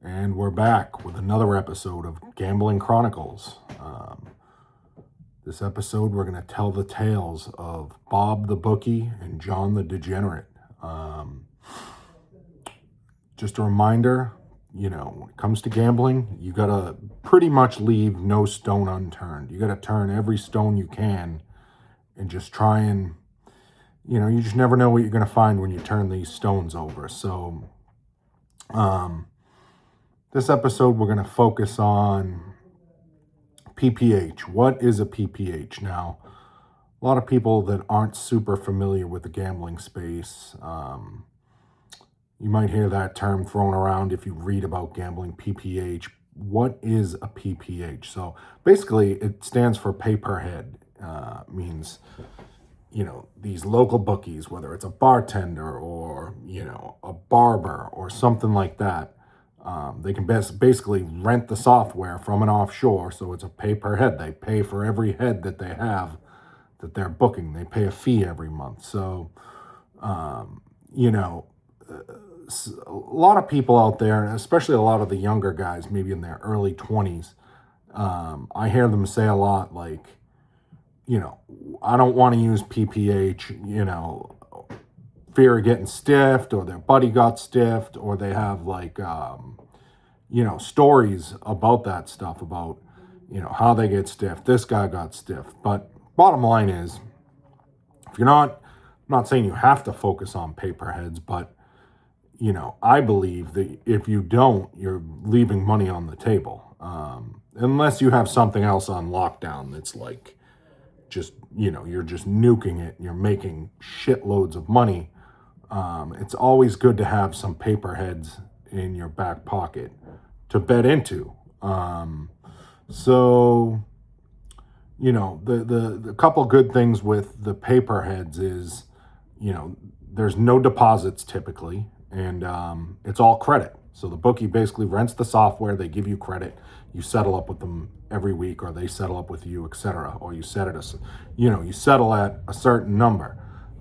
And we're back with another episode of Gambling Chronicles. This episode, we're going to tell the tales of Bob the Bookie and John the Degenerate. Just a reminder, when it comes to gambling, you got to pretty much leave no stone unturned. You got to turn every stone you can and just try and, you just never know what you're going to find when you turn these stones over. So, this episode, we're going to focus on PPH. What is a PPH? Now, a lot of people that aren't super familiar with the gambling space, you might hear that term thrown around if you read about gambling, PPH. What is a PPH? So basically, it stands for pay per head. Means, these local bookies, whether it's a bartender or, a barber or something like that, they can basically rent the software from an offshore, so it's a pay per head. They pay for every head that they have that they're booking. They pay a fee every month. So, a lot of people out there, and especially a lot of the younger guys, maybe in their early 20s, I hear them say a lot like, I don't want to use PPH, fear of getting stiffed, or their buddy got stiffed, or they have like, stories about that stuff, about, how they get stiffed. This guy got stiffed. But bottom line is, if you're not, I'm not saying you have to focus on paper heads, but, I believe that if you don't, you're leaving money on the table. Unless you have something else on lockdown that's like, just, you're just nuking it, and you're making shitloads of money. It's always good to have some paper heads in your back pocket to bet into. So, the couple good things with the paper heads is, there's no deposits typically, and it's all credit. So the bookie basically rents the software, they give you credit, you settle up with them every week, or they settle up with you, etc. Or you set it as, you settle at a certain number.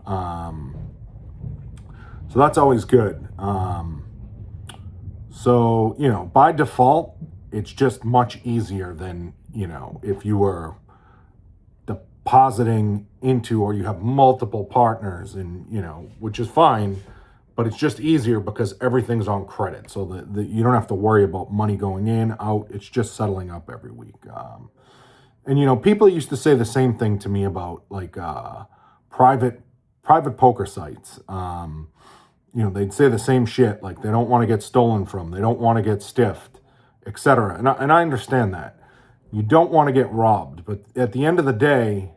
So that's always good. So, by default, it's just much easier than, if you were depositing into, or you have multiple partners, and, which is fine, but it's just easier because everything's on credit. So that you don't have to worry about money going in, out. It's just settling up every week. And, people used to say the same thing to me about like private poker sites. They'd say the same shit, like they don't want to get stolen from, they don't want to get stiffed, etc. And I understand that. You don't want to get robbed, but at the end of the day,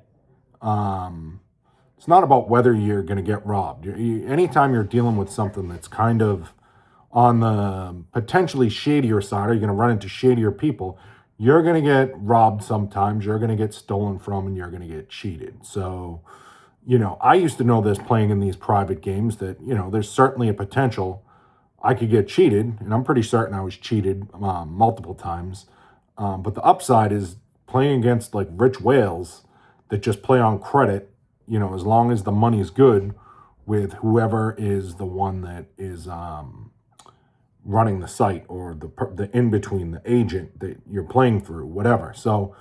it's not about whether you're going to get robbed. Anytime you're dealing with something that's kind of on the potentially shadier side, or you're going to run into shadier people, you're going to get robbed sometimes, you're going to get stolen from, and you're going to get cheated. So, I used to know this playing in these private games that, there's certainly a potential I could get cheated, and I'm pretty certain I was cheated multiple times. But the upside is playing against like rich whales that just play on credit, as long as the money's good with whoever is the one that is running the site, or the in-between, the agent that you're playing through, whatever. So,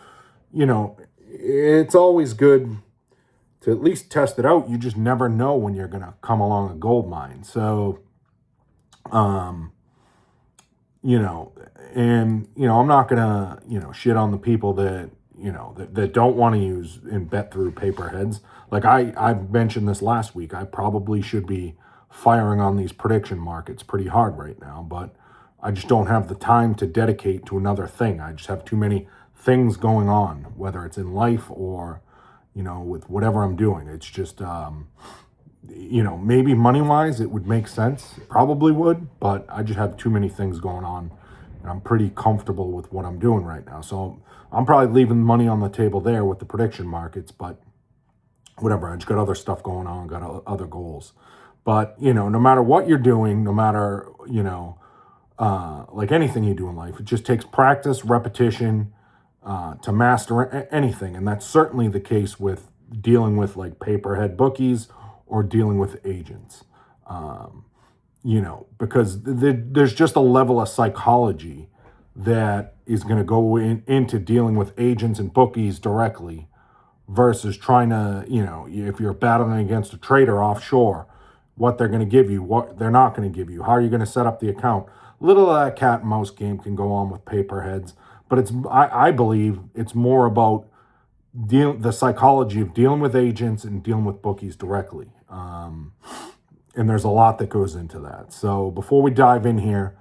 it's always good to at least test it out. You just never know when you're going to come along a gold mine. So, and, I'm not going to, shit on the people that, that don't want to use and bet through paper heads. Like I mentioned this last week, I probably should be firing on these prediction markets pretty hard right now, but I just don't have the time to dedicate to another thing. I just have too many things going on, whether it's in life or, with whatever I'm doing. It's just, maybe money-wise it would make sense. It probably would, but I just have too many things going on, and I'm pretty comfortable with what I'm doing right now. So I'm probably leaving money on the table there with the prediction markets, but whatever. I just got other stuff going on, got other goals. But, no matter what you're doing, no matter, like anything you do in life, it just takes practice, repetition, to master anything. And that's certainly the case with dealing with like paperhead bookies or dealing with agents. because there's just a level of psychology that is going to go into dealing with agents and bookies directly versus trying to, if you're battling against a trader offshore, what they're going to give you, what they're not going to give you, how are you going to set up the account. Little of that cat and mouse game can go on with paper heads, but I believe it's more about the psychology of dealing with agents and dealing with bookies directly. And there's a lot that goes into that. So before we dive in here,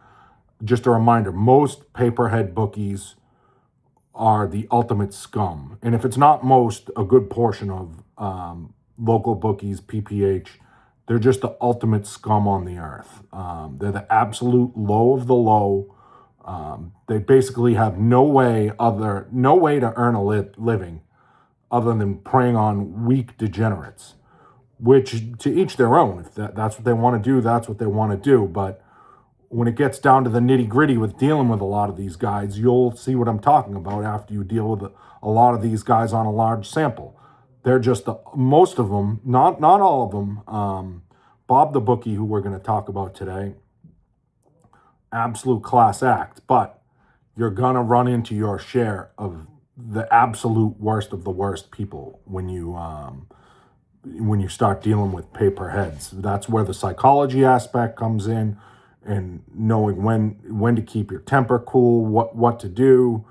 just a reminder, most paperhead bookies are the ultimate scum. And if it's not most, a good portion of local bookies, PPH, they're just the ultimate scum on the earth. They're the absolute low of the low. They basically have no way to earn a living other than preying on weak degenerates, which to each their own. If that's what they want to do, that's what they want to do. But when it gets down to the nitty gritty with dealing with a lot of these guys, you'll see what I'm talking about after you deal with a lot of these guys on a large sample. They're just most of them, not all of them. Bob the bookie, who we're going to talk about today, absolute class act, but you're going to run into your share of the absolute worst of the worst people when you start dealing with paper heads. That's where the psychology aspect comes in, and knowing when to keep your temper cool, what to do,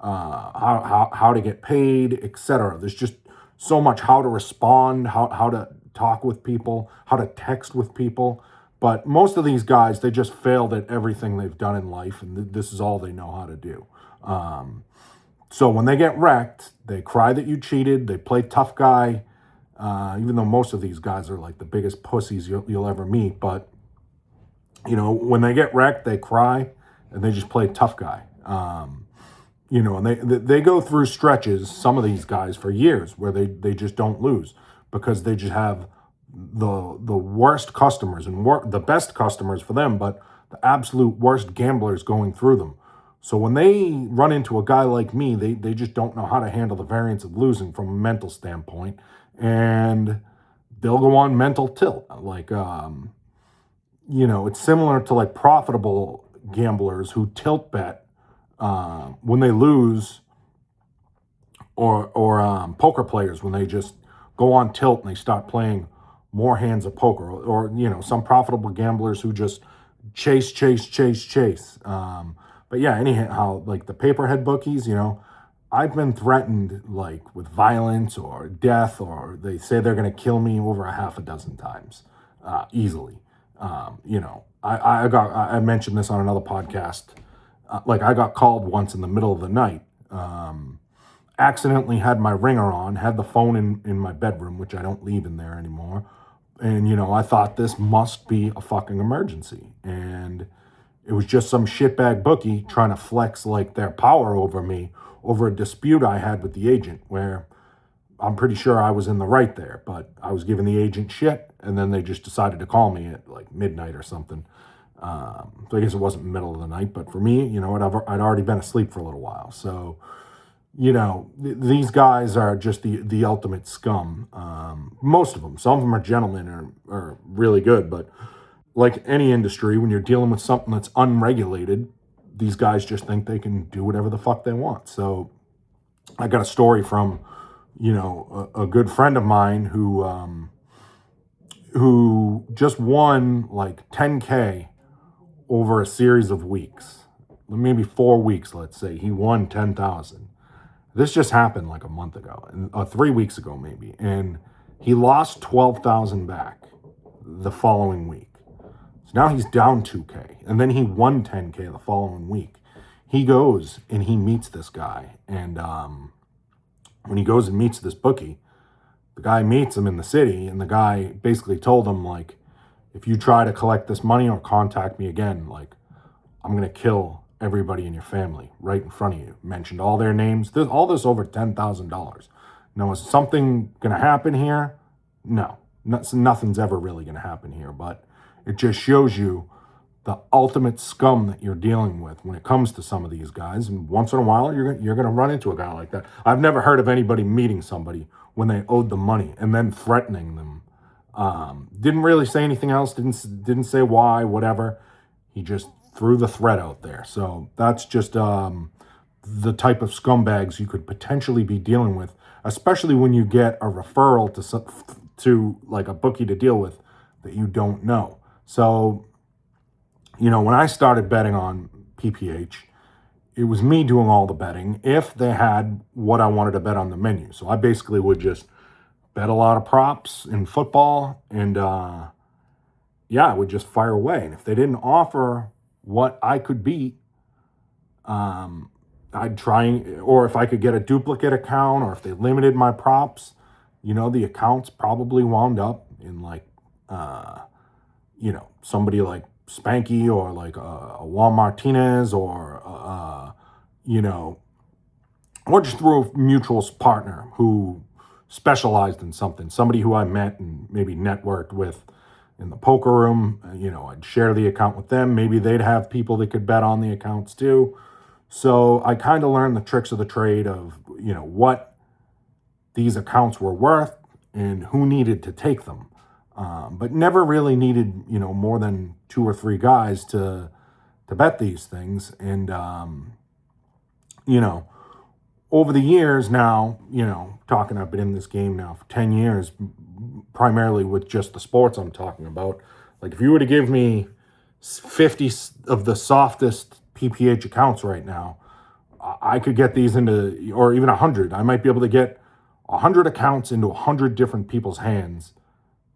how to get paid, etc. There's just so much how to respond, how to talk with people, how to text with people. But most of these guys, they just failed at everything they've done in life, and this is all they know how to do. So when they get wrecked, they cry that you cheated. They play tough guy, even though most of these guys are like the biggest pussies you'll ever meet. But, when they get wrecked, they cry and they just play tough guy. And they go through stretches, some of these guys, for years where they just don't lose because they just have the worst customers and the best customers for them, but the absolute worst gamblers going through them. So when they run into a guy like me, they just don't know how to handle the variance of losing from a mental standpoint, and they'll go on mental tilt. Like, it's similar to like profitable gamblers who tilt bet when they lose, or poker players when they just go on tilt and they start playing more hands of poker, or some profitable gamblers who just chase. But yeah, anyhow, like the paperhead bookies, I've been threatened like with violence or death, or they say they're going to kill me over a half a dozen times, easily. I mentioned this on another podcast. Like I got called once in the middle of the night. Accidentally had my ringer on, had the phone in my bedroom, which I don't leave in there anymore. And, I thought this must be a fucking emergency. And it was just some shitbag bookie trying to flex like their power over me over a dispute I had with the agent, where I'm pretty sure I was in the right there, but I was giving the agent shit, and then they just decided to call me at like midnight or something. So I guess it wasn't middle of the night, but for me, I'd already been asleep for a little while. So, these guys are just the ultimate scum. Most of them. Some of them are gentlemen, are really good, but like any industry, when you're dealing with something that's unregulated, these guys just think they can do whatever the fuck they want. So I got a story from, a good friend of mine who just won like 10K over a series of weeks, maybe 4 weeks, let's say. He won 10,000. This just happened like a month ago, 3 weeks ago maybe, and he lost 12,000 back the following week. So now he's down 2K, and then he won 10K the following week. He goes and he meets this guy, and when he goes and meets this bookie, the guy meets him in the city, and the guy basically told him, like, if you try to collect this money or contact me again, like, I'm going to kill everybody in your family right in front of you. Mentioned all their names. All this over $10,000. Now, is something going to happen here? No. Nothing's ever really going to happen here, but it just shows you the ultimate scum that you're dealing with when it comes to some of these guys. And once in a while, you're going to run into a guy like that. I've never heard of anybody meeting somebody when they owed them money and then threatening them Didn't really say anything else. Didn't say why, whatever. He just threw the threat out there. So that's just the type of scumbags you could potentially be dealing with, especially when you get a referral to like a bookie to deal with that you don't know. So, when I started betting on PPH, it was me doing all the betting if they had what I wanted to bet on the menu. So I basically would just bet a lot of props in football and I would just fire away. And if they didn't offer what I could beat, I'd try, or if I could get a duplicate account, or if they limited my props, the accounts probably wound up in like, somebody like Spanky or like a Juan Martinez or just through a mutual partner who specialized in something, somebody who I met and maybe networked with in the poker room. I'd share the account with them. Maybe they'd have people that could bet on the accounts too. So I kind of learned the tricks of the trade of, what these accounts were worth and who needed to take them. But never really needed, more than 2 or 3 guys to bet these things. And, over the years now, I've been in this game now for 10 years, primarily with just the sports I'm talking about. Like if you were to give me 50 of the softest PPH accounts right now, I could get these into, or even 100. I might be able to get 100 accounts into 100 different people's hands.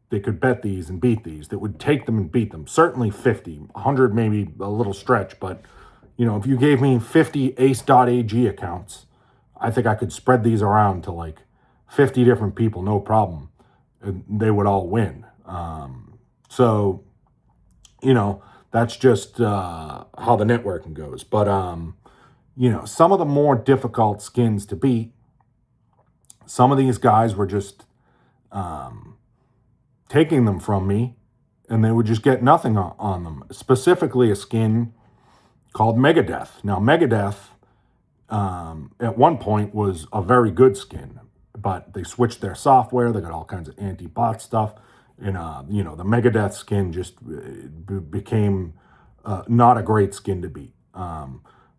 They could bet these and beat these, that would take them and beat them. Certainly 50, 100 maybe a little stretch, but if you gave me 50 ace.ag accounts, I think I could spread these around to like 50 different people, no problem. And they would all win. So, that's just how the networking goes. But, some of the more difficult skins to beat, some of these guys were just taking them from me, and they would just get nothing on them. Specifically a skin called Megadeth. Now, Megadeth at one point was a very good skin, but they switched their software. They got all kinds of anti-bot stuff. And, the Megadeth skin just became not a great skin to beat.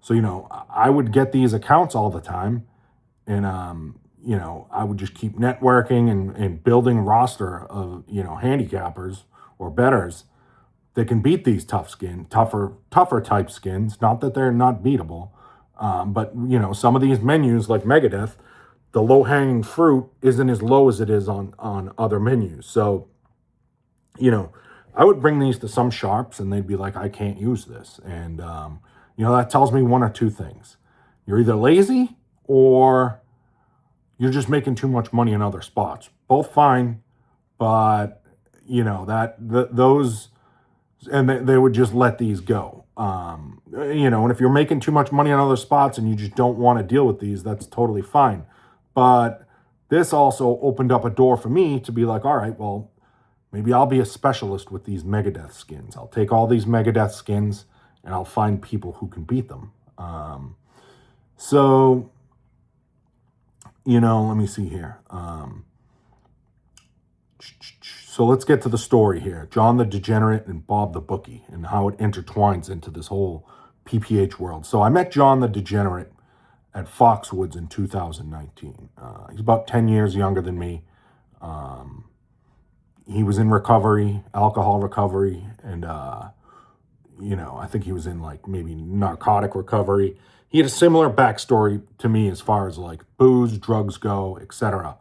So, I would get these accounts all the time. And, I would just keep networking and building a roster of, handicappers or bettors that can beat these tougher type skins. Not that they're not beatable. But, some of these menus like Megadeth, the low-hanging fruit isn't as low as it is on other menus. So, I would bring these to some sharps and they'd be like, I can't use this. And, that tells me one or two things. You're either lazy or you're just making too much money in other spots. Both fine, but, those, and they would just let these go. And if you're making too much money on other spots and you just don't want to deal with these, that's totally fine. But this also opened up a door for me to be like, all right, well, maybe I'll be a specialist with these Megadeth skins. I'll take all these Megadeth skins and I'll find people who can beat them. So, let me see here. So let's get to the story here. John the Degenerate and Bob the Bookie and how it intertwines into this whole PPH world. So I met John the Degenerate at Foxwoods in 2019. He's about 10 years younger than me. He was in recovery, alcohol recovery, and, I think he was in like maybe narcotic recovery. He had a similar backstory to me as far as like booze, drugs go, etc.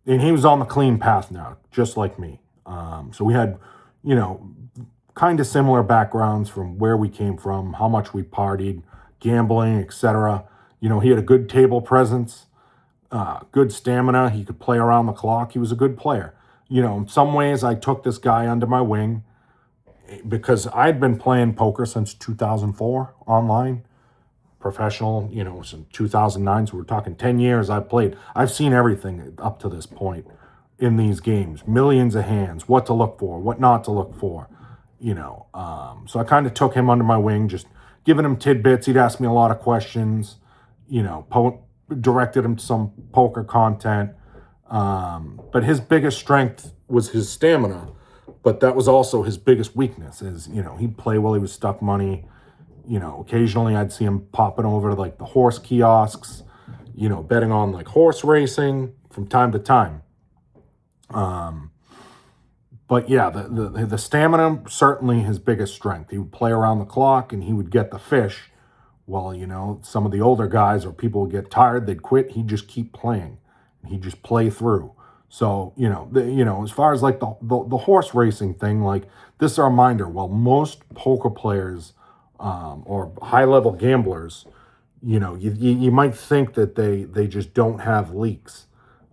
And he was on the clean path now, just like me. So we had, kind of similar backgrounds from where we came from, how much we partied, gambling, etc. He had a good table presence, good stamina. He could play around the clock. He was a good player. In some ways, I took this guy under my wing because I'd been playing poker since 2004 online, professional, since 2009. So we're talking 10 years I've played. I've seen everything up to this point in these games, millions of hands, what to look for, what not to look for, So I kind of took him under my wing, just giving him tidbits. He'd ask me a lot of questions, directed him to some poker content. But his biggest strength was his stamina, but that was also his biggest weakness. Is he'd play while he was stuck money. Occasionally I'd see him popping over to like the horse kiosks, betting on like horse racing from time to time. But yeah, the stamina certainly his biggest strength. He would play around the clock and he would get the fish. While some of the older guys or people would get tired, they'd quit. He'd just keep playing. He'd just play through. So as far as like the horse racing thing, like this is a reminder. While most poker players or high level gamblers, you might think that they just don't have leaks.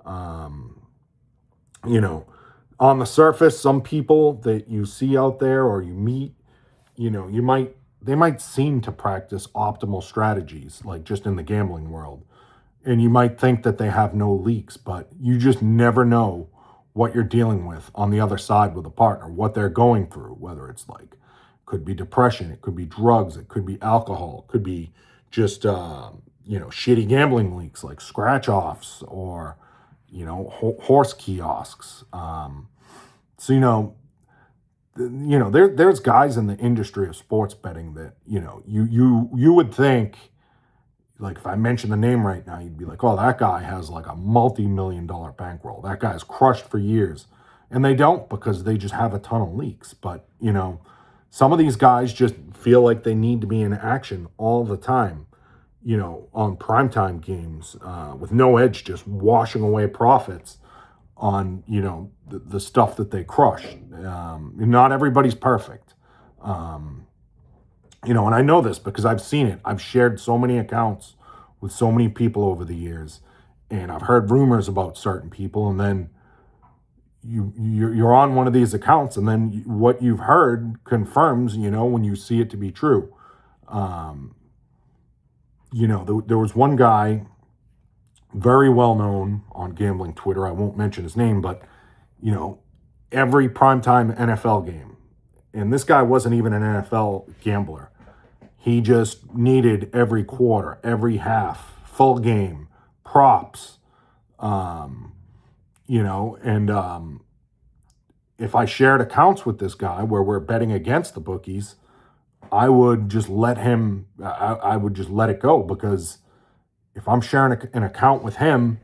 You know, on the surface, some people that you see out there or you meet, they might seem to practice optimal strategies, like just in the gambling world. And you might think that they have no leaks, but you just never know what you're dealing with on the other side with a partner, what they're going through, whether it's like, could be depression, it could be drugs, it could be alcohol, it could be just, shitty gambling leaks like scratch offs or, horse kiosks. There's guys in the industry of sports betting that, you would think, like if I mention the name right now, you'd be like, oh, that guy has like a multi-million-dollar bankroll. That guy's crushed for years. And they don't, because they just have a ton of leaks. But, some of these guys just feel like they need to be in action all the time, on primetime games, with no edge, just washing away profits on, the stuff that they crush. Not everybody's perfect. And I know this because I've seen it. I've shared so many accounts with so many people over the years, and I've heard rumors about certain people, and then you're on one of these accounts, and then what you've heard confirms, when you see it to be true. There was one guy, very well known on gambling Twitter. I won't mention his name, but every primetime NFL game, and this guy wasn't even an NFL gambler. He just needed every quarter, every half, full game, props, and if I shared accounts with this guy where we're betting against the bookies, I would just let him, I would just let it go, because if I'm sharing an account with him,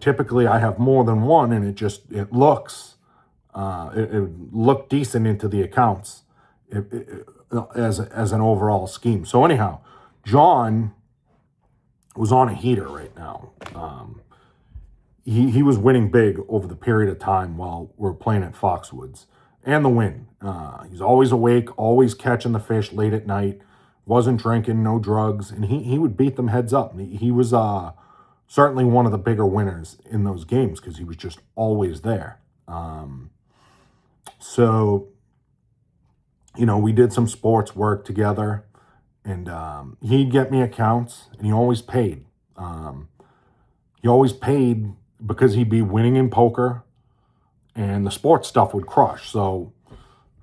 typically I have more than one, and it looks, it looked decent into the accounts. As an overall scheme. So anyhow, John was on a heater right now. He was winning big over the period of time while we're playing at Foxwoods, and the win. He's always awake, always catching the fish late at night, wasn't drinking, no drugs, and he would beat them heads up. He was certainly one of the bigger winners in those games because he was just always there. So we did some sports work together, and he'd get me accounts, and he always paid. He always paid because he'd be winning in poker, and the sports stuff would crush. So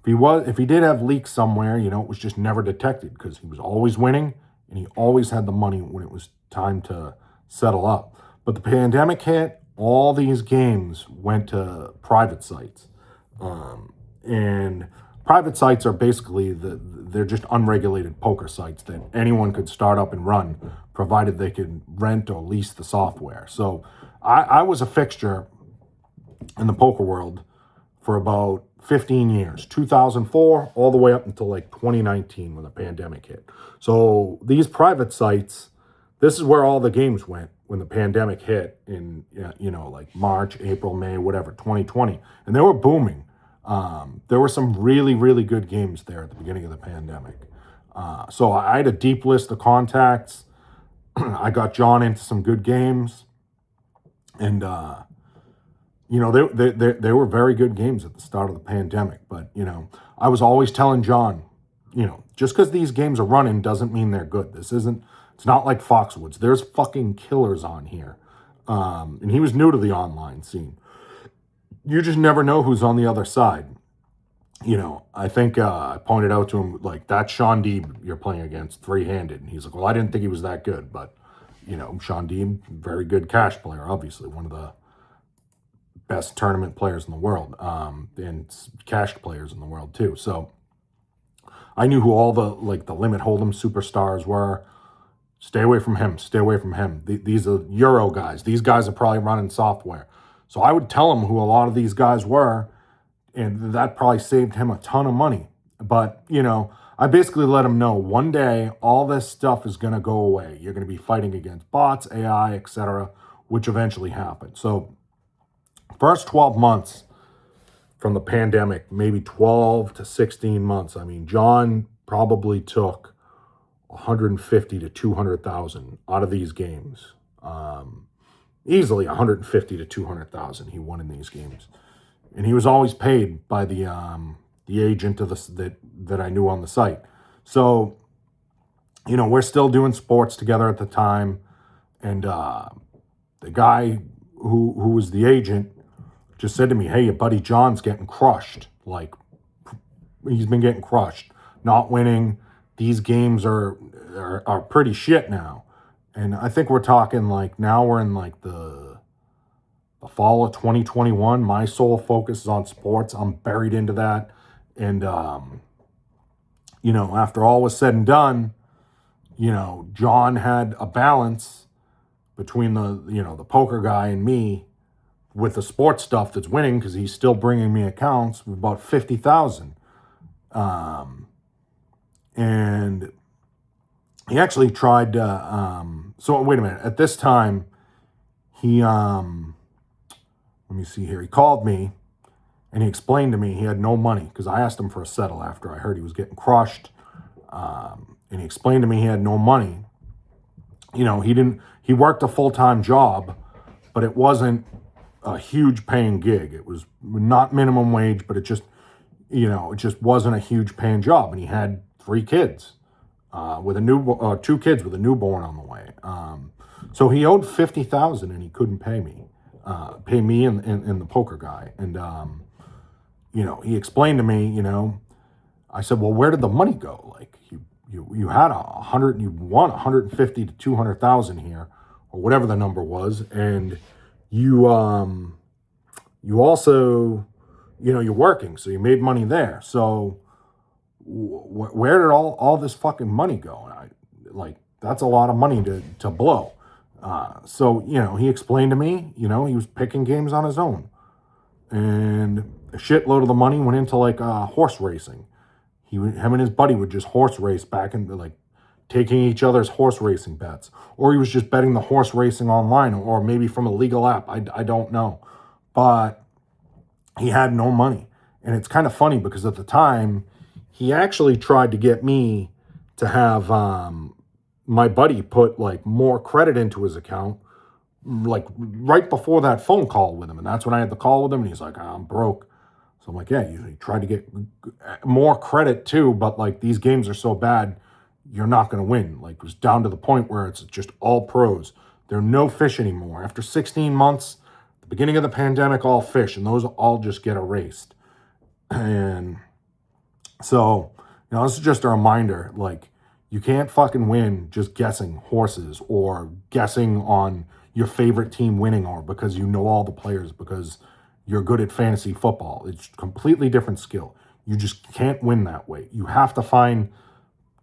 if he did have leaks somewhere, it was just never detected because he was always winning, and he always had the money when it was time to settle up. But the pandemic hit, all these games went to private sites, and private sites are basically they're just unregulated poker sites that anyone could start up and run, provided they could rent or lease the software. So I was a fixture in the poker world for about 15 years, 2004 all the way up until like 2019 when the pandemic hit. So these private sites, this is where all the games went when the pandemic hit in, like March, April, May, whatever, 2020. And they were booming. There were some really, really good games there at the beginning of the pandemic. So I had a deep list of contacts. I got John into some good games. And, they were very good games at the start of the pandemic. But, I was always telling John, just because these games are running doesn't mean they're good. It's not like Foxwoods. There's fucking killers on here. And he was new to the online scene. You just never know who's on the other side. I think I pointed out to him, like, that's Sean Deeb you're playing against three-handed. And he's like, well, I didn't think he was that good. But, Sean Deeb, very good cash player, obviously. One of the best tournament players in the world, and cash players in the world too. So I knew who all the limit hold'em superstars were. Stay away from him. Stay away from him. These are Euro guys. These guys are probably running software. So I would tell him who a lot of these guys were, and that probably saved him a ton of money. But, I basically let him know one day all this stuff is going to go away. You're going to be fighting against bots, AI, etc., which eventually happened. So first 12 months from the pandemic, maybe 12 to 16 months. I mean, John probably took 150 to 200,000 out of these games. Easily 150 to 200,000 he won in these games. And he was always paid by the agent of that I knew on the site. So, we're still doing sports together at the time. And the guy who was the agent just said to me, "Hey, your buddy John's getting crushed. Like, he's been getting crushed, not winning. These games are pretty shit now." And I think we're talking now we're in the fall of 2021. My sole focus is on sports. I'm buried into that. And, after all was said and done, John had a balance between the poker guy and me with the sports stuff that's winning, because he's still bringing me accounts of about 50,000. And he actually tried so wait a minute. At this time, he, let me see here. He called me and he explained to me he had no money, because I asked him for a settle after I heard he was getting crushed. And he explained to me he had no money. He worked a full-time job, but it wasn't a huge paying gig. It was not minimum wage, but it just wasn't a huge paying job. And he had 3 kids, with 2 kids with a newborn on the way. So he owed 50,000 and he couldn't pay me and the poker guy. And, he explained to me, I said, "Well, where did the money go? Like, you had you won 150 to 200,000 here, or whatever the number was. And you also, you're working, so you made money there. So where did all this fucking money go?" And that's a lot of money to blow. So, he explained to me, he was picking games on his own. And a shitload of the money went into horse racing. Him and his buddy would just horse race back and taking each other's horse racing bets. Or he was just betting the horse racing online, or maybe from a legal app. I don't know. But he had no money. And it's kind of funny, because at the time, he actually tried to get me to have my buddy put more credit into his account, right before that phone call with him. And that's when I had the call with him, and he's like, "I'm broke." So I'm like, "Yeah, you tried to get more credit too, but these games are so bad, you're not going to win." It was down to the point where it's just all pros. There are no fish anymore. After 16 months, the beginning of the pandemic, all fish, and those all just get erased. And so, this is just a reminder, you can't fucking win just guessing horses, or guessing on your favorite team winning, or because you know all the players, because you're good at fantasy football. It's a completely different skill. You just can't win that way. You have to find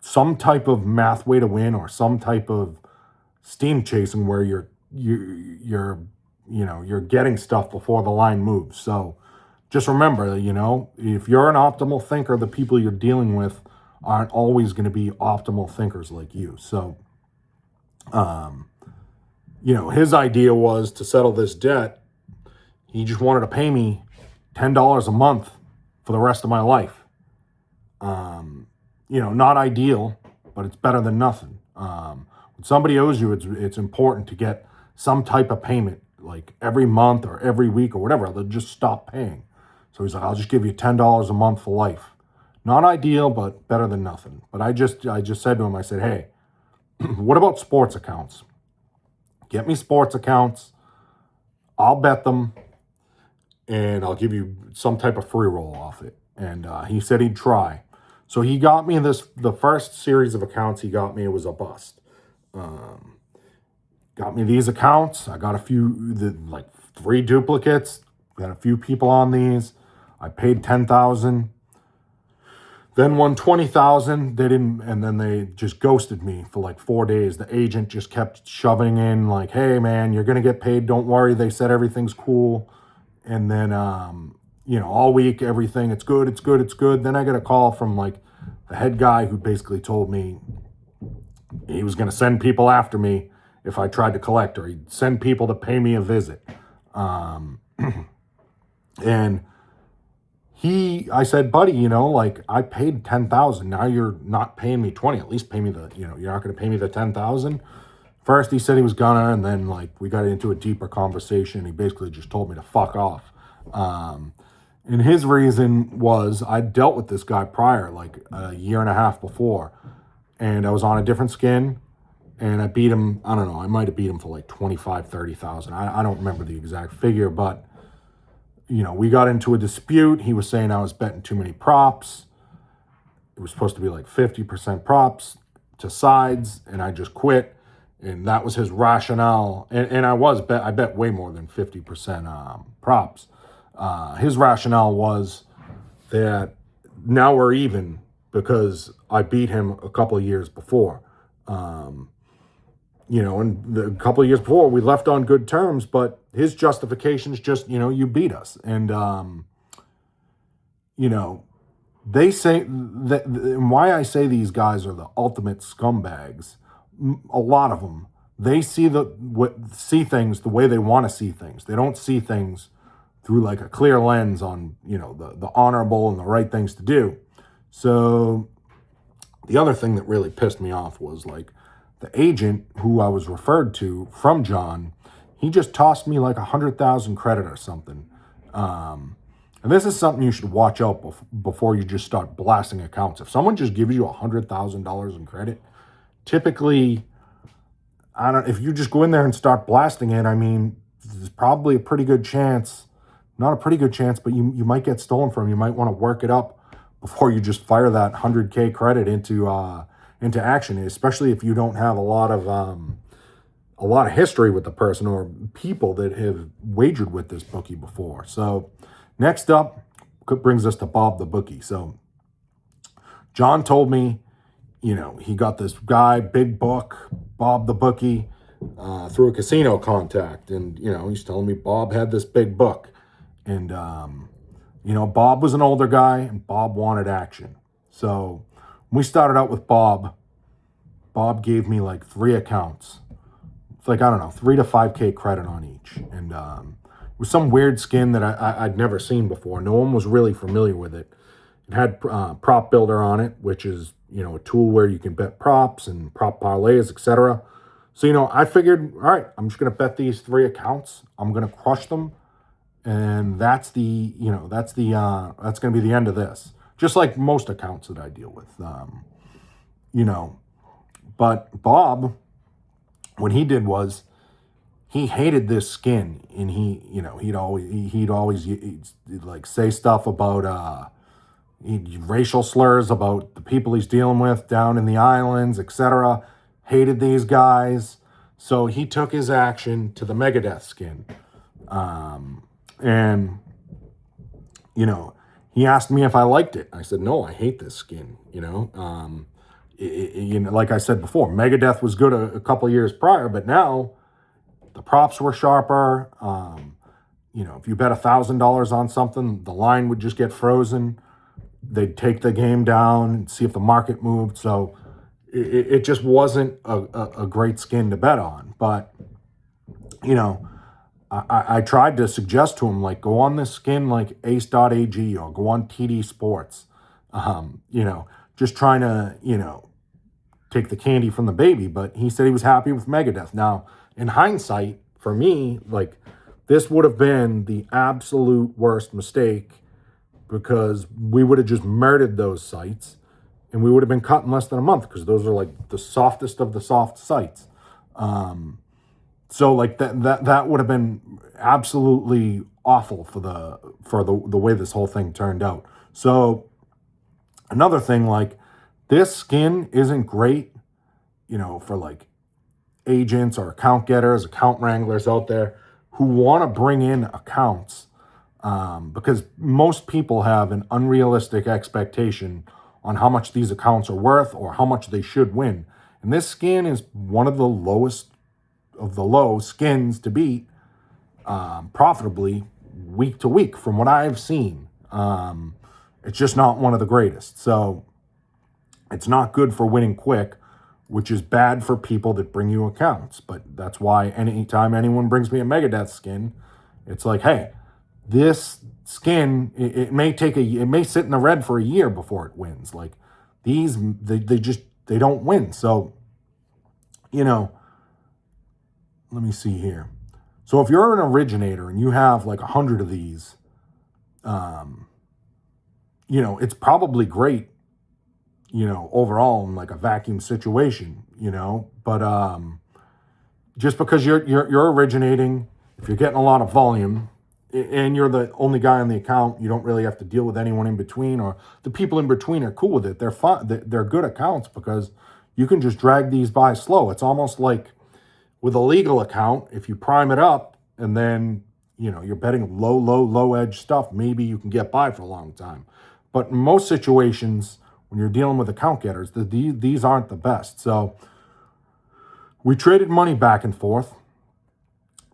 some type of math way to win, or some type of steam chasing where you're getting stuff before the line moves. So just remember, if you're an optimal thinker, the people you're dealing with aren't always going to be optimal thinkers like you. So, his idea was to settle this debt. He just wanted to pay me $10 a month for the rest of my life. Not ideal, but it's better than nothing. When somebody owes you, it's important to get some type of payment, every month or every week or whatever. They'll just stop paying. So he's like, "I'll just give you $10 a month for life." Not ideal, but better than nothing. But I just said to him, I said, "Hey, what about sports accounts? Get me sports accounts. I'll bet them, and I'll give you some type of free roll off it." And he said he'd try. So he got me the first series of accounts he got me, it was a bust. Got me these accounts. I got a few, 3 duplicates, We had a few people on these. I paid 10,000. Then won 20,000. They didn't, and then they just ghosted me for like 4 days. The agent just kept shoving in like, "Hey man, you're gonna get paid. Don't worry. They said everything's cool." And then, all week, everything, it's good, it's good, it's good. Then I get a call from like the head guy who basically told me he was gonna send people after me if I tried to collect, or he'd send people to pay me a visit. And I said, "Buddy, like I paid 10,000. Now you're not paying me 20. At least pay me you're not going to pay me the 10,000." First he said he was gonna, and then like we got into a deeper conversation. He basically just told me to fuck off. And his reason was I dealt with this guy prior, like a year and a half before, and I was on a different skin, and I beat him. I don't know. I might have beat him for like 25, 30,000. I don't remember the exact figure, but we got into a dispute. He was saying I was betting too many props. It was supposed to be like 50% props to sides, and I just quit. And that was his rationale. And I bet way more than 50% props. His rationale was that now we're even because I beat him a couple of years before. And a couple of years before we left on good terms, but his justification is just, you beat us. And, they say that, and why I say these guys are the ultimate scumbags, a lot of them, they see things the way they want to see things. They don't see things through like a clear lens on, the honorable and the right things to do. So the other thing that really pissed me off was like, the agent who I was referred to from John, he just tossed me like 100,000 credit or something. And this is something you should watch out before you just start blasting accounts. If someone just gives you $100,000 in credit, typically, if you just go in there and start blasting it, there's probably a pretty good chance, not a pretty good chance, but you might get stolen from. You might want to work it up before you just fire that 100K credit into action, especially if you don't have a lot of history with the person or people that have wagered with this bookie before. So next up brings us to Bob the bookie. So John told me, he got this guy, big book, Bob the bookie, through a casino contact. And, he's telling me Bob had this big book. And, Bob was an older guy and Bob wanted action. So when we started out with Bob gave me like 3 accounts. It's like, I don't know, 3 to 5K credit on each. And it was some weird skin that I'd never seen before. No one was really familiar with it. It had Prop Builder on it, which is, a tool where you can bet props and prop parlays, etc. So, I figured, all right, I'm just going to bet these 3 accounts. I'm going to crush them. And that's going to be the end of this. Just like most accounts that I deal with, But Bob, what he did was he hated this skin, and he'd always like say stuff about racial slurs about the people he's dealing with down in the islands, etc. Hated these guys, so he took his action to the Megadeth skin, and he asked me if I liked it. I said no, I hate this skin. Like I said before, Megadeth was good a couple of years prior, but now the props were sharper. If you bet $1,000 on something, the line would just get frozen. They'd take the game down and see if the market moved. So it just wasn't a great skin to bet on. But, I tried to suggest to him, like, go on this skin like ace.ag or go on TD Sports. Just trying to, take the candy from the baby. But he said he was happy with Megadeth. Now, in hindsight, for me, like, this would have been the absolute worst mistake because we would have just murdered those sites and we would have been cut in less than a month because those are like the softest of the soft sites. So like that would have been absolutely awful for the way this whole thing turned out. So another thing, like, this skin isn't great, for like agents or account getters, account wranglers out there who want to bring in accounts because most people have an unrealistic expectation on how much these accounts are worth or how much they should win. And this skin is one of the lowest of the low skins to beat profitably week to week from what I've seen. It's just not one of the greatest. So it's not good for winning quick, which is bad for people that bring you accounts. But that's why anytime anyone brings me a Megadeth skin, it's like, hey, this skin, it may sit in the red for a year before it wins. Like these, they don't win. So, let me see here. So if you're an originator and you have like 100 of these, it's probably great, overall in like a vacuum situation, but just because you're originating, if you're getting a lot of volume and you're the only guy on the account, you don't really have to deal with anyone in between, or the people in between are cool with it. They're fun. They're good accounts because you can just drag these by slow. It's almost like with a legal account, if you prime it up and then, you're betting low edge stuff, maybe you can get by for a long time. But in most situations, when you're dealing with account getters, these aren't the best. So we traded money back and forth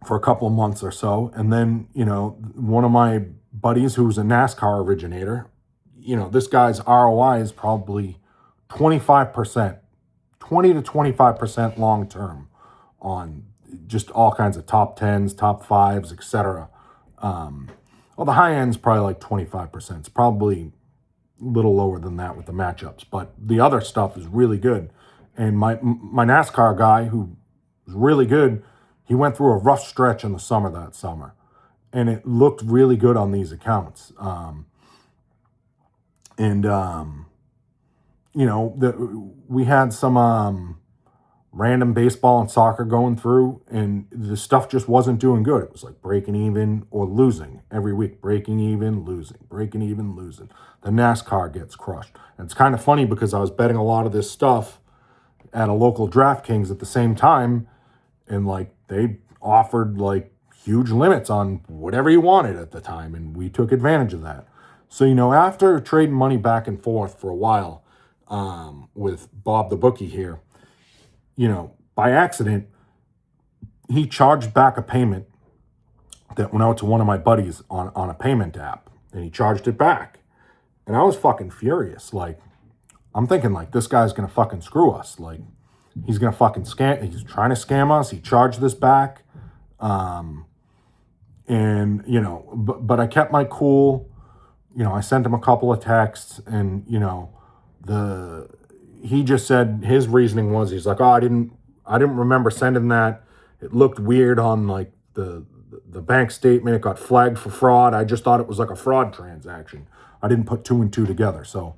for a couple of months or so. And then, one of my buddies who's a NASCAR originator, this guy's ROI is probably 25%, 20 to 25% long term on just all kinds of top 10s, top 5s, etc. The high end's probably like 25%. It's probably a little lower than that with the matchups, but the other stuff is really good. And my NASCAR guy, who was really good, he went through a rough stretch in the summer that summer, and it looked really good on these accounts. We had some random baseball and soccer going through, and the stuff just wasn't doing good. It was like breaking even or losing every week, breaking even, losing, breaking even, losing. The NASCAR gets crushed. And it's kind of funny because I was betting a lot of this stuff at a local DraftKings at the same time, and like they offered like huge limits on whatever you wanted at the time, and we took advantage of that. So, after trading money back and forth for a while with Bob the Bookie here, by accident, he charged back a payment that went out to one of my buddies on a payment app, and he charged it back. And I was fucking furious. Like, I'm thinking, like, this guy's going to fucking screw us. Like, he's going to fucking he's trying to scam us. He charged this back. But I kept my cool. I sent him a couple of texts, and, he just said his reasoning was, he's like, oh, I didn't remember sending that. It looked weird on like the bank statement. It got flagged for fraud. I just thought it was like a fraud transaction. I didn't put two and two together. So,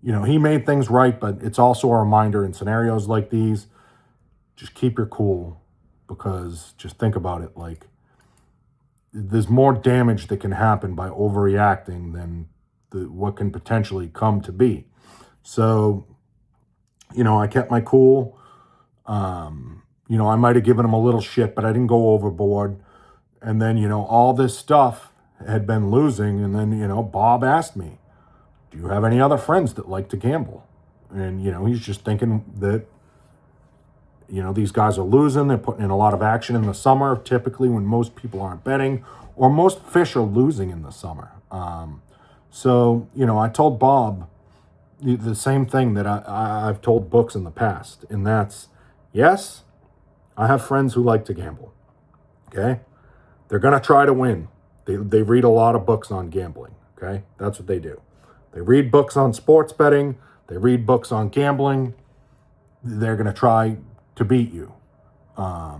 he made things right, but it's also a reminder in scenarios like these, just keep your cool, because just think about it. Like, there's more damage that can happen by overreacting than what can potentially come to be. So, I kept my cool. I might have given him a little shit, but I didn't go overboard. And then, all this stuff had been losing. And then, Bob asked me, do you have any other friends that like to gamble? And, he's just thinking that, these guys are losing. They're putting in a lot of action in the summer, typically when most people aren't betting, or most fish are losing in the summer. So, I told Bob the same thing that I've told Books in the past, and that's, yes, I have friends who like to gamble, okay? They're going to try to win. They read a lot of books on gambling, okay? That's what they do. They read books on sports betting. They read books on gambling. They're going to try to beat you. I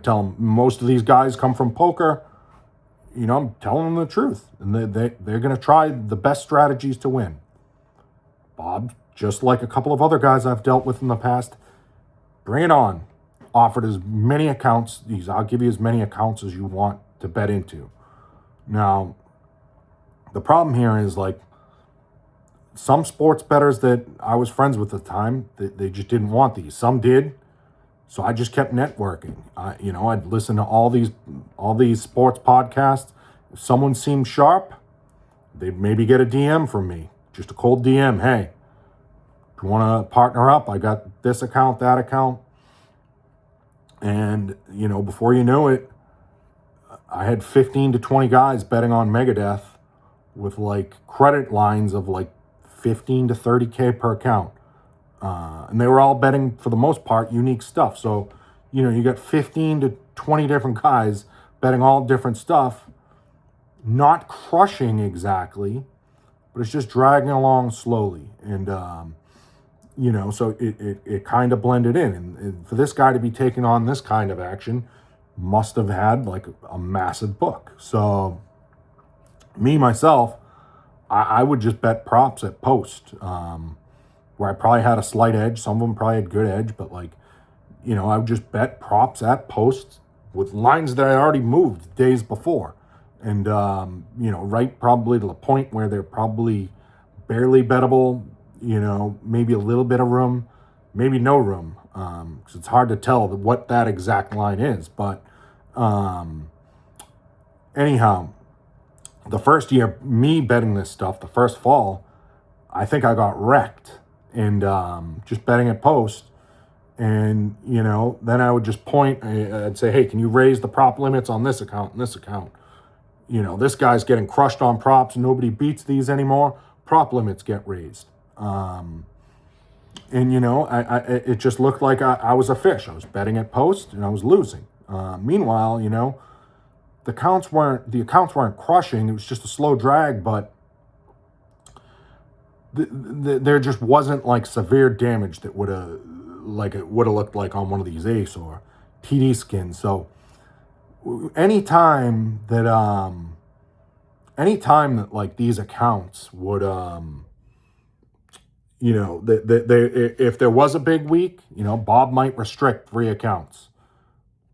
tell them most of these guys come from poker. I'm telling them the truth, and they're going to try the best strategies to win. Bob, just like a couple of other guys I've dealt with in the past, bring it on. Offered as many accounts. I'll give you as many accounts as you want to bet into. Now, the problem here is like some sports bettors that I was friends with at the time, they just didn't want these. Some did. So I just kept networking. I'd listen to all these sports podcasts, If someone seemed sharp, they'd maybe get a DM from me, just a cold DM. Hey, do you want to partner up? I got this account, that account. And, before you know it, I had 15 to 20 guys betting on Megadeth with like credit lines of like 15 to 30K per account. And they were all betting, for the most part, unique stuff. So, you got 15 to 20 different guys betting all different stuff, not crushing exactly, but it's just dragging along slowly. And, so it kind of blended in. And for this guy to be taking on this kind of action, must have had like a massive book. So me, myself, I would just bet props at post, where I probably had a slight edge. Some of them probably had good edge, but like, I would just bet props at post with lines that I already moved days before. And, right probably to the point where they're probably barely bettable, maybe a little bit of room, maybe no room. Because it's hard to tell what that exact line is. But anyhow, the first year, me betting this stuff, the first fall, I think I got wrecked. And just betting at post. And, then I would just point, I'd say, hey, can you raise the prop limits on this account and this account? This guy's getting crushed on props. Nobody beats these anymore. Prop limits get raised. And, it just looked like I was a fish. I was betting at post and I was losing. Meanwhile, the accounts weren't crushing. It was just a slow drag, but there just wasn't like severe damage that would have looked like on one of these Ace or TD skins. So anytime that like these accounts would if there was a big week, Bob might restrict 3 accounts,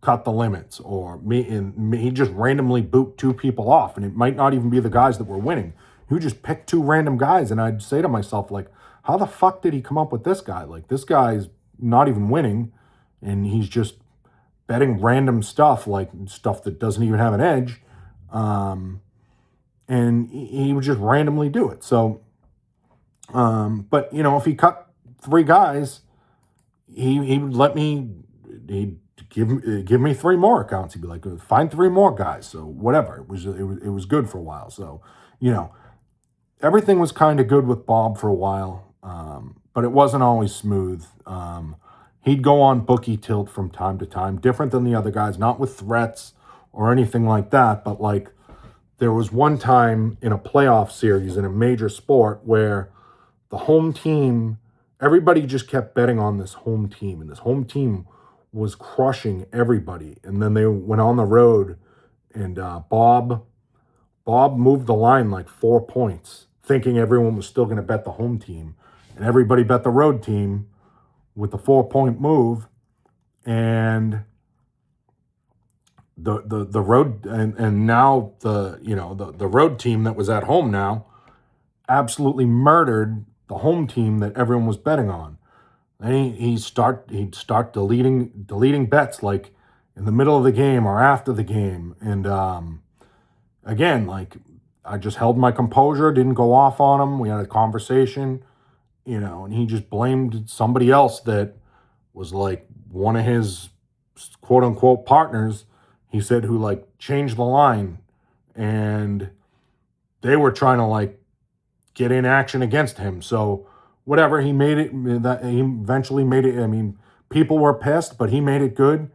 cut the limits, or he just randomly boot 2 people off, and it might not even be the guys that were winning. He would just pick 2 random guys, and I'd say to myself, like, how the fuck did he come up with this guy? Like, this guy's not even winning, and he's just betting random stuff, like stuff that doesn't even have an edge, and he would just randomly do it. So, but if he cut 3 guys, he would let me, he'd give me 3 more accounts. He'd be like, find 3 more guys. So whatever, it was good for a while. So everything was kind of good with Bob for a while, but it wasn't always smooth. He'd go on Bookie tilt from time to time, different than the other guys, not with threats or anything like that, but like there was one time in a playoff series in a major sport where the home team, everybody just kept betting on this home team, and this home team was crushing everybody. And then they went on the road, and Bob moved the line like 4 points, thinking everyone was still going to bet the home team, and everybody bet the road team with the 4-point move. And the road and now the road team that was at home now absolutely murdered the home team that everyone was betting on. And he'd start deleting bets like in the middle of the game or after the game. And again, like, I just held my composure, didn't go off on him. We had a conversation, and he just blamed somebody else that was like one of his quote unquote partners, he said, who like changed the line, and they were trying to like get in action against him. So whatever, he made it, that he eventually made it. I mean, people were pissed, but he made it good.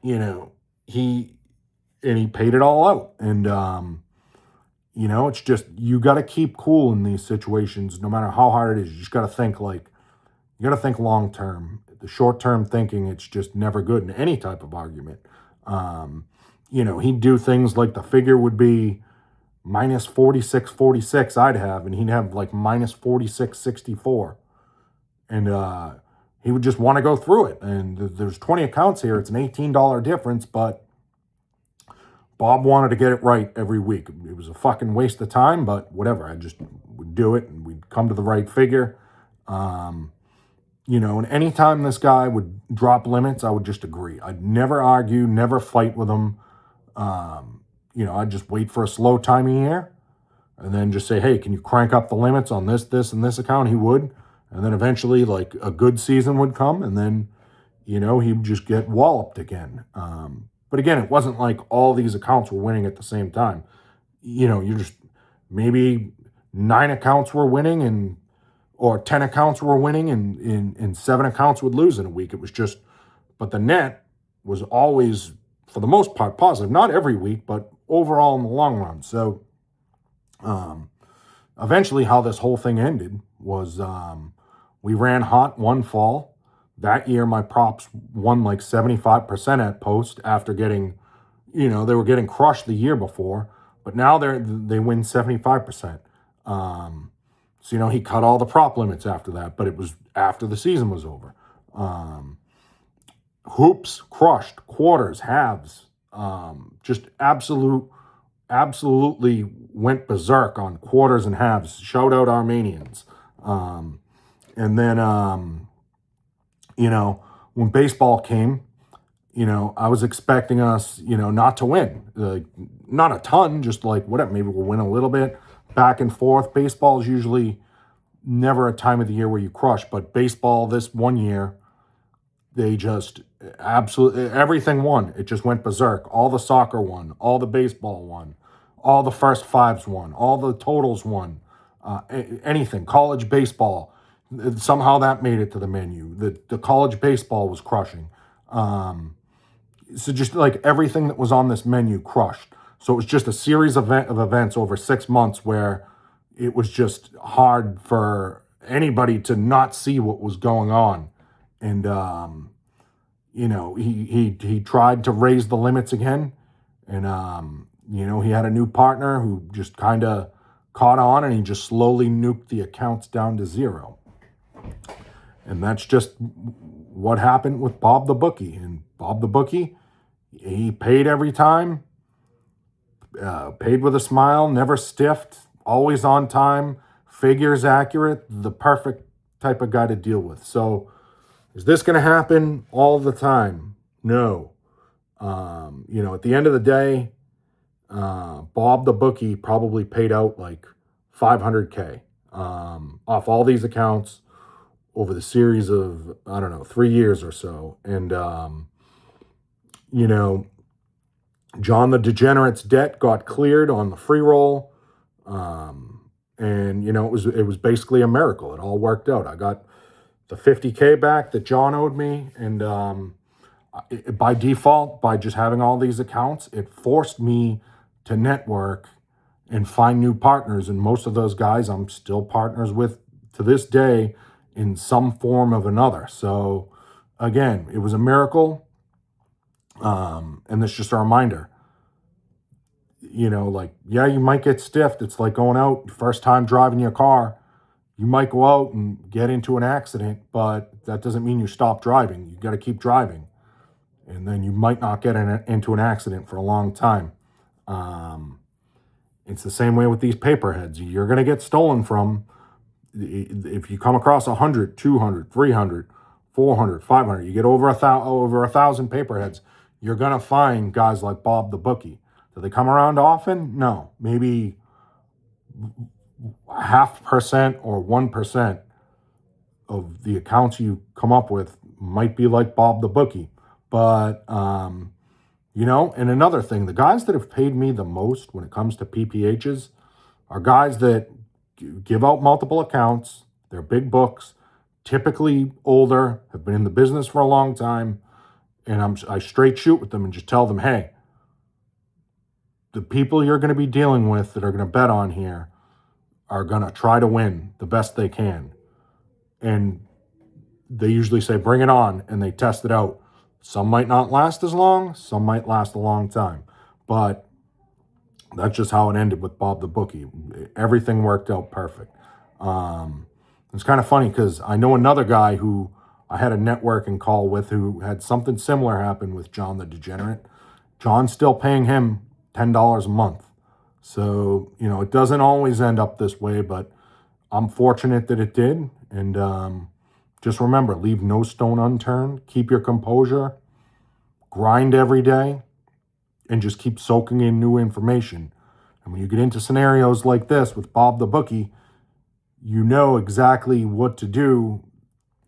He paid it all out. And it's just, you got to keep cool in these situations, no matter how hard it is. You just got to think long term. The short term thinking, it's just never good in any type of argument. He'd do things like the figure would be minus 46.46 I'd have, and he'd have like minus 46.64. And he would just want to go through it. And there's 20 accounts here. It's an $18 difference, but Bob wanted to get it right every week. It was a fucking waste of time, but whatever. I just would do it, and we'd come to the right figure. And anytime this guy would drop limits, I would just agree. I'd never argue, never fight with him. I'd just wait for a slow time of year and then just say, hey, can you crank up the limits on this, and this account? He would. And then eventually, like, a good season would come, and then, he'd just get walloped again. But again, it wasn't like all these accounts were winning at the same time. You just maybe 9 accounts were winning or 10 accounts were winning and 7 accounts would lose in a week. It was just, but the net was always, for the most part, positive. Not every week, but overall in the long run. So eventually how this whole thing ended was we ran hot one fall. That year, my props won like 75% at post after getting, they were getting crushed the year before, but now they win 75%. So, he cut all the prop limits after that, but it was after the season was over. Hoops crushed, quarters, halves, just absolutely went berserk on quarters and halves. Shout out Armenians. And then, when baseball came, I was expecting us, not to win. Not a ton, just like whatever, maybe we'll win a little bit. Back and forth. Baseball is usually never a time of the year where you crush, but baseball this one year, they just absolutely, everything won. It just went berserk. All the soccer won. All the baseball won. All the first fives won. All the totals won. Anything. College baseball. Somehow that made it to the menu. The college baseball was crushing. So just like everything that was on this menu crushed. So it was just a series of events over 6 months where it was just hard for anybody to not see what was going on. And, he tried to raise the limits again. And, he had a new partner who just kind of caught on, and he just slowly nuked the accounts down to 0. And that's just what happened with Bob the Bookie. And Bob the Bookie, he paid every time, paid with a smile, never stiffed, always on time, figures accurate, the perfect type of guy to deal with. So is this going to happen all the time? No. At the end of the day, Bob the Bookie probably paid out like $500K off all these accounts over the series of, 3 years or so. And, John the Degenerate's debt got cleared on the free roll. And, it was basically a miracle. It all worked out. I got the $50K back that John owed me. And by default, by just having all these accounts, it forced me to network and find new partners. And most of those guys I'm still partners with to this day in some form of another. So again, it was a miracle. And it's just a reminder, you might get stiffed. It's like going out, first time driving your car. You might go out and get into an accident, but that doesn't mean you stop driving. You got to keep driving. And then you might not get into an accident for a long time. It's the same way with these paperheads. You're going to get stolen from. If you come across 100, 200, 300, 400, 500, you get over 1,000 paperheads, you're going to find guys like Bob the Bookie. Do they come around often? No. Maybe 0.5% or 1% of the accounts you come up with might be like Bob the Bookie. But, and another thing, the guys that have paid me the most when it comes to PPHs are guys that give out multiple accounts. They're big books, typically older, have been in the business for a long time. And I straight shoot with them and just tell them, hey, the people you're going to be dealing with that are going to bet on here are going to try to win the best they can. And they usually say, bring it on, and they test it out. Some might not last as long, some might last a long time. But that's just how it ended with Bob the Bookie. Everything worked out perfect. It's kind of funny because I know another guy who I had a networking call with who had something similar happen with John the Degenerate. John's still paying him $10 a month. So, it doesn't always end up this way, but I'm fortunate that it did. And just remember, leave no stone unturned. Keep your composure. Grind every day. and just keep soaking in new information. And when you get into scenarios like this with Bob the Bookie, you know exactly what to do,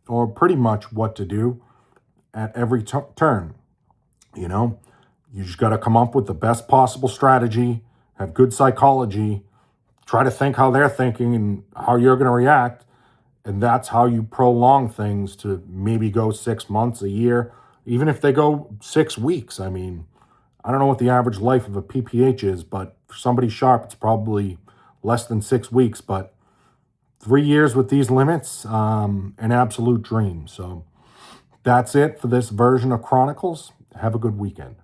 or pretty much what to do at every turn. You know, you just got to come up with the best possible strategy, have good psychology, try to think how they're thinking and how you're going to react. And that's how you prolong things to maybe go 6 months, a year, even if they go 6 weeks. I mean, I don't know what the average life of a PPH is, but for somebody sharp, it's probably less than 6 weeks. But 3 years with these limits, an absolute dream. So that's it for this version of Chronicles. Have a good weekend.